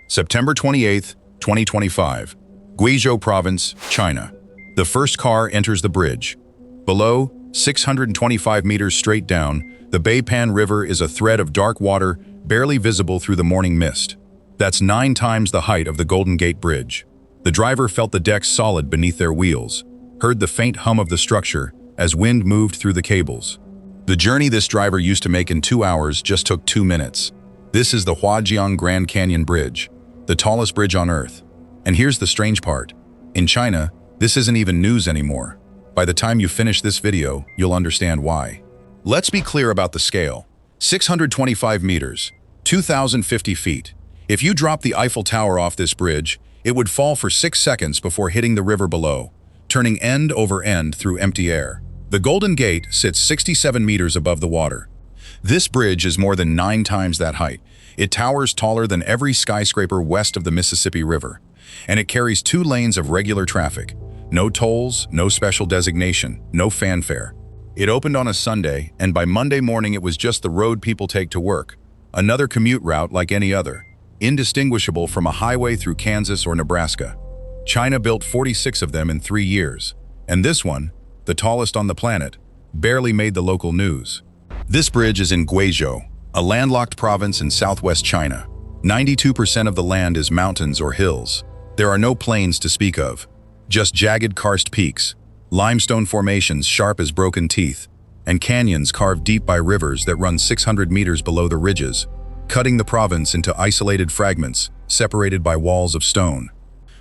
September 28, 2025. Guizhou Province, China. The first car enters the bridge. Below, 625 meters straight down, the Beipan River is a thread of dark water barely visible through the morning mist. That's 9 times the height of the Golden Gate Bridge. The driver felt the deck solid beneath their wheels, heard the faint hum of the structure as wind moved through the cables. The journey this driver used to make in 2 hours just took 2 minutes. This is the Huajiang Grand Canyon Bridge, the tallest bridge on Earth. And here's the strange part. In China, this isn't even news anymore. By the time you finish this video, you'll understand why. Let's be clear about the scale. 625 meters, 2,050 feet. If you drop the Eiffel Tower off this bridge, it would fall for 6 seconds before hitting the river below, turning end over end through empty air. The Golden Gate sits 67 meters above the water. This bridge is more than 9 times that height. It towers taller than every skyscraper west of the Mississippi River, and it carries 2 lanes of regular traffic. No tolls, no special designation, no fanfare. It opened on a Sunday, and by Monday morning it was just the road people take to work. Another commute route like any other, indistinguishable from a highway through Kansas or Nebraska. China built 46 of them in 3 years, and this one, the tallest on the planet, barely made the local news. This bridge is in Guizhou, a landlocked province in southwest China. 92% of the land is mountains or hills. There are no plains to speak of, just jagged karst peaks, limestone formations sharp as broken teeth, and canyons carved deep by rivers that run 600 meters below the ridges, cutting the province into isolated fragments separated by walls of stone.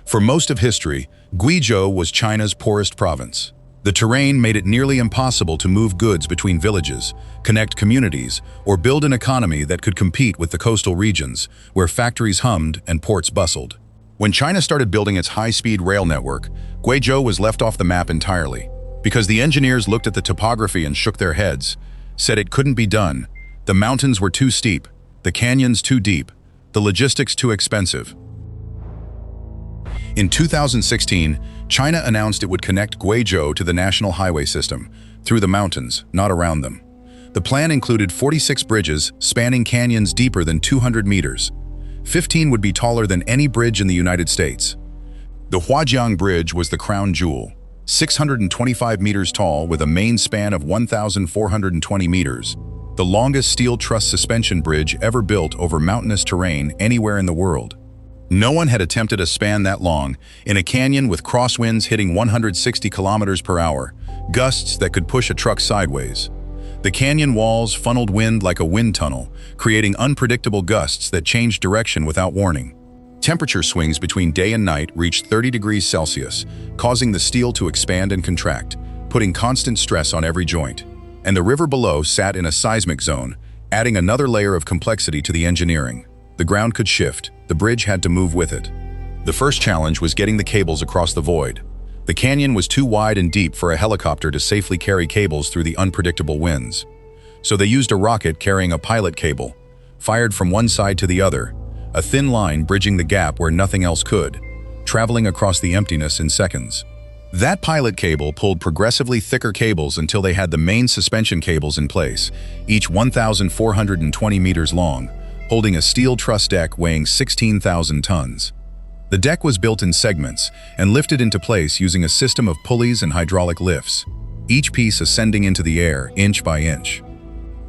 For most of history, Guizhou was China's poorest province. The terrain made it nearly impossible to move goods between villages, connect communities, or build an economy that could compete with the coastal regions, where factories hummed and ports bustled. When China started building its high-speed rail network, Guizhou was left off the map entirely, because the engineers looked at the topography and shook their heads, said it couldn't be done. The mountains were too steep, the canyons too deep, the logistics too expensive. In 2016, China announced it would connect Guizhou to the national highway system, through the mountains, not around them. The plan included 46 bridges spanning canyons deeper than 200 meters. 15 would be taller than any bridge in the United States. The Huajiang Bridge was the crown jewel, 625 meters tall with a main span of 1,420 meters, the longest steel truss suspension bridge ever built over mountainous terrain anywhere in the world. No one had attempted a span that long, in a canyon with crosswinds hitting 160 kilometers per hour, gusts that could push a truck sideways. The canyon walls funneled wind like a wind tunnel, creating unpredictable gusts that changed direction without warning. Temperature swings between day and night reached 30 degrees Celsius, causing the steel to expand and contract, putting constant stress on every joint. And the river below sat in a seismic zone, adding another layer of complexity to the engineering. The ground could shift, the bridge had to move with it. The first challenge was getting the cables across the void. The canyon was too wide and deep for a helicopter to safely carry cables through the unpredictable winds. So they used a rocket carrying a pilot cable, fired from one side to the other, a thin line bridging the gap where nothing else could, traveling across the emptiness in seconds. That pilot cable pulled progressively thicker cables until they had the main suspension cables in place, each 1,420 meters long, holding a steel truss deck weighing 16,000 tons. The deck was built in segments and lifted into place using a system of pulleys and hydraulic lifts, each piece ascending into the air inch by inch.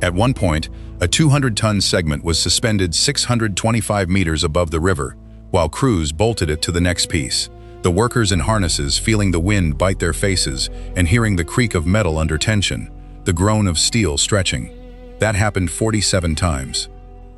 At one point, a 200-ton segment was suspended 625 meters above the river, while crews bolted it to the next piece, the workers in harnesses feeling the wind bite their faces and hearing the creak of metal under tension, the groan of steel stretching. That happened 47 times.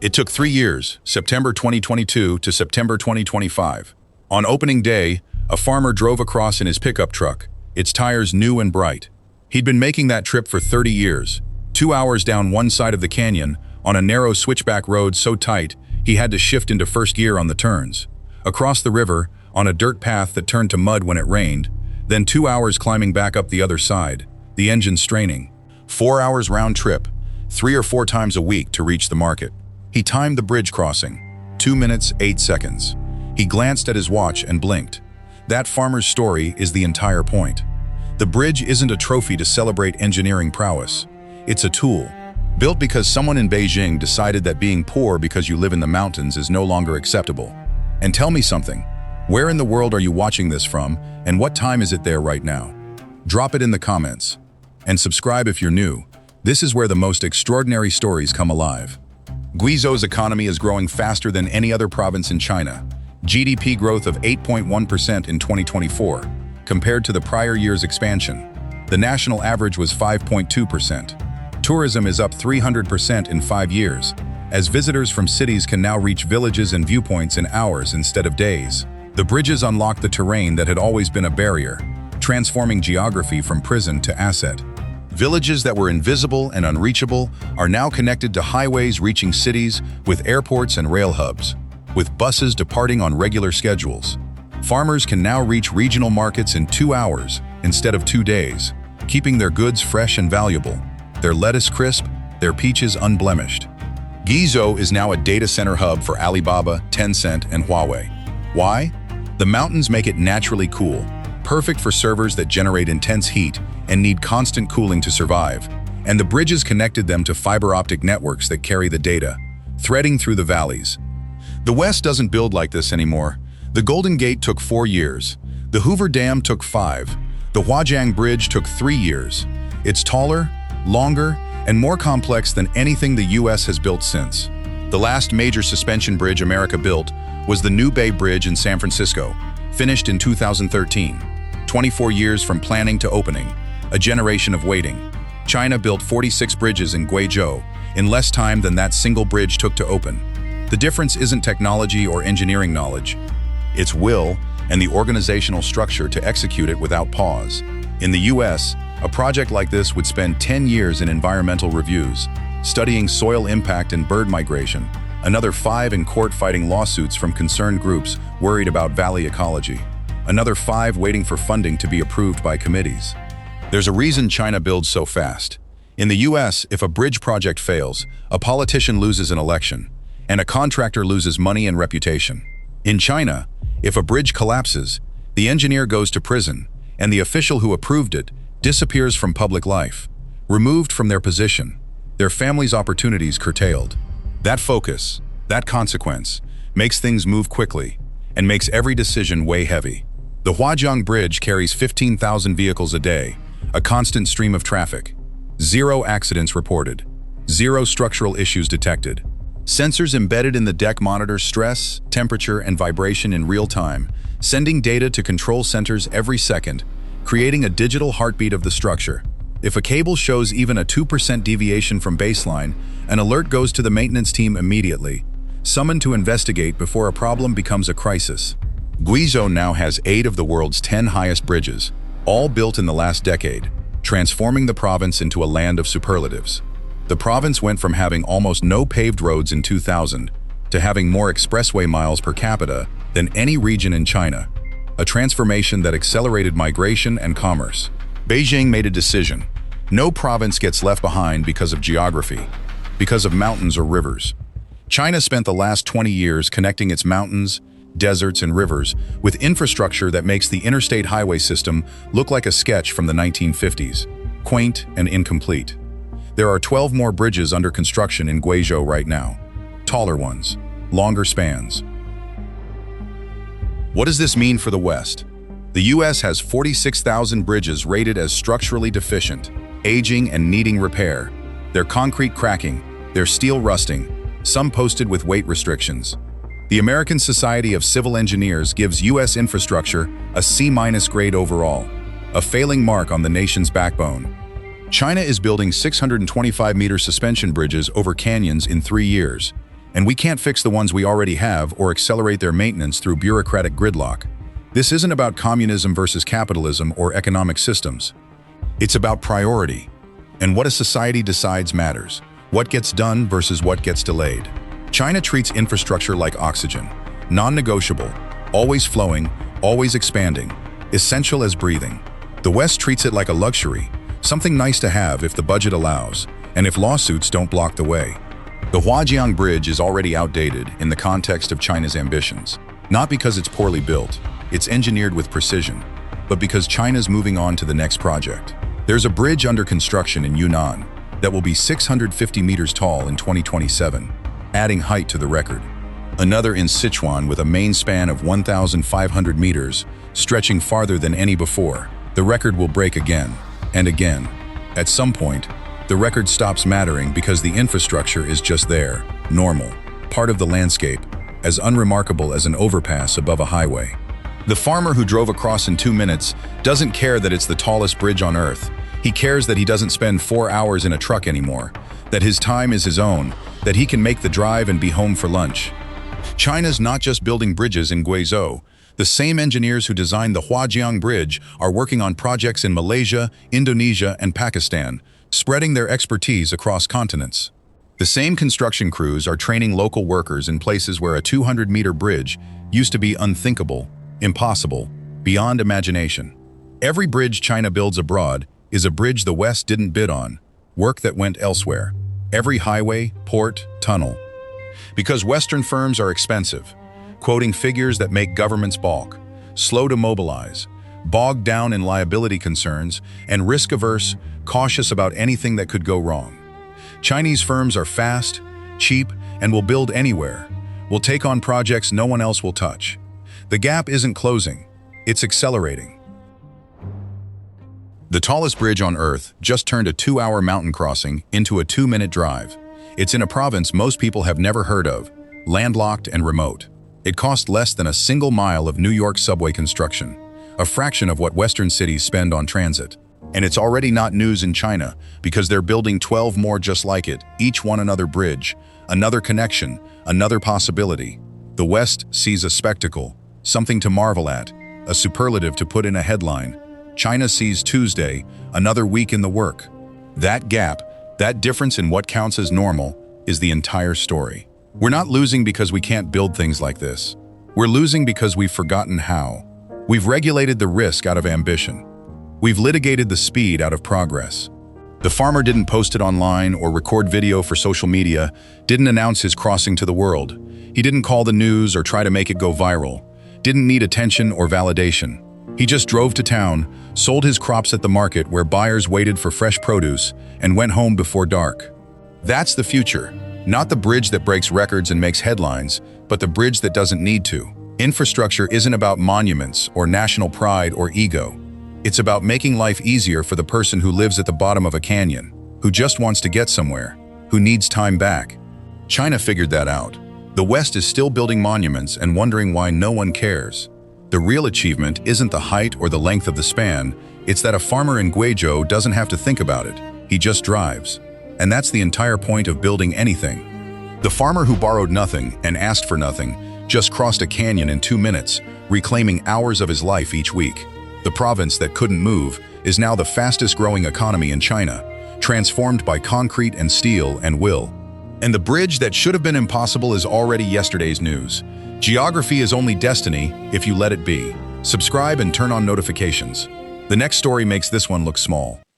It took 3 years, September 2022 to September 2025. On opening day, a farmer drove across in his pickup truck, its tires new and bright. He'd been making that trip for 30 years, 2 hours down one side of the canyon, on a narrow switchback road so tight he had to shift into first gear on the turns. Across the river, on a dirt path that turned to mud when it rained, then 2 hours climbing back up the other side, the engine straining. 4 hours round trip, 3 or 4 times a week to reach the market. He timed the bridge crossing, 2 minutes, 8 seconds. He glanced at his watch and blinked. That farmer's story is the entire point. The bridge isn't a trophy to celebrate engineering prowess. It's a tool, built because someone in Beijing decided that being poor because you live in the mountains is no longer acceptable. And tell me something, where in the world are you watching this from, and what time is it there right now? Drop it in the comments. And subscribe if you're new. This is where the most extraordinary stories come alive. Guizhou's economy is growing faster than any other province in China. GDP growth of 8.1% in 2024, compared to the prior year's expansion. The national average was 5.2%. Tourism is up 300% in 5 years, as visitors from cities can now reach villages and viewpoints in hours instead of days. The bridges unlock the terrain that had always been a barrier, transforming geography from prison to asset. Villages that were invisible and unreachable are now connected to highways reaching cities with airports and rail hubs, with buses departing on regular schedules. Farmers can now reach regional markets in 2 hours instead of 2 days, keeping their goods fresh and valuable, their lettuce crisp, their peaches unblemished. Guizhou is now a data center hub for Alibaba, Tencent, and Huawei. Why? The mountains make it naturally cool, perfect for servers that generate intense heat and need constant cooling to survive, and the bridges connected them to fiber optic networks that carry the data, threading through the valleys. The West doesn't build like this anymore. The Golden Gate took 4 years. The Hoover Dam took 5. The Huajiang Bridge took 3 years. It's taller, longer, and more complex than anything the US has built since. The last major suspension bridge America built was the New Bay Bridge in San Francisco, finished in 2013. 24 years from planning to opening, a generation of waiting. China built 46 bridges in Guizhou in less time than that single bridge took to open. The difference isn't technology or engineering knowledge. It's will and the organizational structure to execute it without pause. In the US, a project like this would spend 10 years in environmental reviews, studying soil impact and bird migration, another 5 in court fighting lawsuits from concerned groups worried about valley ecology, another 5 waiting for funding to be approved by committees. There's a reason China builds so fast. In the US, if a bridge project fails, a politician loses an election, and a contractor loses money and reputation. In China, if a bridge collapses, the engineer goes to prison, and the official who approved it disappears from public life, removed from their position, their family's opportunities curtailed. That focus, that consequence, makes things move quickly and makes every decision weigh heavy. The Huajiang Bridge carries 15,000 vehicles a day, a constant stream of traffic. 0 accidents reported, 0 structural issues detected. Sensors embedded in the deck monitor stress, temperature, and vibration in real time, sending data to control centers every second, creating a digital heartbeat of the structure. If a cable shows even a 2% deviation from baseline, an alert goes to the maintenance team immediately, summoned to investigate before a problem becomes a crisis. Guizhou now has 8 of the world's 10 highest bridges, all built in the last decade, transforming the province into a land of superlatives. The province went from having almost no paved roads in 2000 to having more expressway miles per capita than any region in China, a transformation that accelerated migration and commerce. Beijing made a decision. No province gets left behind because of geography, because of mountains or rivers. China spent the last 20 years connecting its mountains, deserts, and rivers with infrastructure that makes the interstate highway system look like a sketch from the 1950s, quaint and incomplete. There are 12 more bridges under construction in Guizhou right now. Taller ones, longer spans. What does this mean for the West? The US has 46,000 bridges rated as structurally deficient, aging and needing repair. They're concrete cracking, they're steel rusting, some posted with weight restrictions. The American Society of Civil Engineers gives US infrastructure a C- grade overall, a failing mark on the nation's backbone. China is building 625-meter suspension bridges over canyons in 3 years, and we can't fix the ones we already have or accelerate their maintenance through bureaucratic gridlock. This isn't about communism versus capitalism or economic systems. It's about priority, and what a society decides matters. What gets done versus what gets delayed. China treats infrastructure like oxygen, non-negotiable, always flowing, always expanding, essential as breathing. The West treats it like a luxury, something nice to have if the budget allows, and if lawsuits don't block the way. The Huajiang Bridge is already outdated in the context of China's ambitions. Not because it's poorly built, it's engineered with precision, but because China's moving on to the next project. There's a bridge under construction in Yunnan that will be 650 meters tall in 2027, adding height to the record. Another in Sichuan with a main span of 1,500 meters, stretching farther than any before. The record will break again and again. At some point, the record stops mattering because the infrastructure is just there, normal, part of the landscape, as unremarkable as an overpass above a highway. The farmer who drove across in 2 minutes doesn't care that it's the tallest bridge on Earth. He cares that he doesn't spend 4 hours in a truck anymore, that his time is his own, that he can make the drive and be home for lunch. China's not just building bridges in Guizhou. The same engineers who designed the Huajiang Bridge are working on projects in Malaysia, Indonesia, and Pakistan, spreading their expertise across continents. The same construction crews are training local workers in places where a 200-meter bridge used to be unthinkable, impossible, beyond imagination. Every bridge China builds abroad is a bridge the West didn't bid on, work that went elsewhere. Every highway, port, tunnel. Because Western firms are expensive, quoting figures that make governments balk, slow to mobilize, bogged down in liability concerns, and risk-averse, cautious about anything that could go wrong. Chinese firms are fast, cheap, and will build anywhere, will take on projects no one else will touch. The gap isn't closing, it's accelerating. The tallest bridge on Earth just turned a 2-hour mountain crossing into a 2-minute drive. It's in a province most people have never heard of, landlocked and remote. It cost less than a single mile of New York subway construction, a fraction of what Western cities spend on transit. And it's already not news in China because they're building 12 more just like it, each one another bridge, another connection, another possibility. The West sees a spectacle, something to marvel at, a superlative to put in a headline. China sees Tuesday, another week in the work. That gap, that difference in what counts as normal, is the entire story. We're not losing because we can't build things like this. We're losing because we've forgotten how. We've regulated the risk out of ambition. We've litigated the speed out of progress. The farmer didn't post it online or record video for social media, didn't announce his crossing to the world. He didn't call the news or try to make it go viral, didn't need attention or validation. He just drove to town, sold his crops at the market where buyers waited for fresh produce, and went home before dark. That's the future. Not the bridge that breaks records and makes headlines, but the bridge that doesn't need to. Infrastructure isn't about monuments or national pride or ego. It's about making life easier for the person who lives at the bottom of a canyon, who just wants to get somewhere, who needs time back. China figured that out. The West is still building monuments and wondering why no one cares. The real achievement isn't the height or the length of the span, it's that a farmer in Guizhou doesn't have to think about it. He just drives. And that's the entire point of building anything. The farmer who borrowed nothing and asked for nothing just crossed a canyon in 2 minutes, reclaiming hours of his life each week. The province that couldn't move is now the fastest growing economy in China, transformed by concrete and steel and will. And the bridge that should have been impossible is already yesterday's news. Geography is only destiny if you let it be. Subscribe and turn on notifications. The next story makes this one look small.